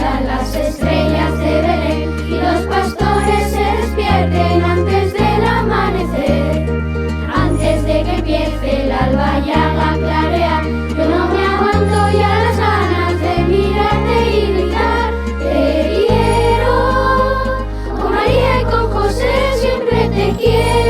cantan las estrellas de Belén y los pastores se despierten antes del amanecer. Antes de que empiece el alba y haga clarear, yo no me aguanto ya las ganas de mirarte y gritar: te quiero, con María y con José siempre te quiero.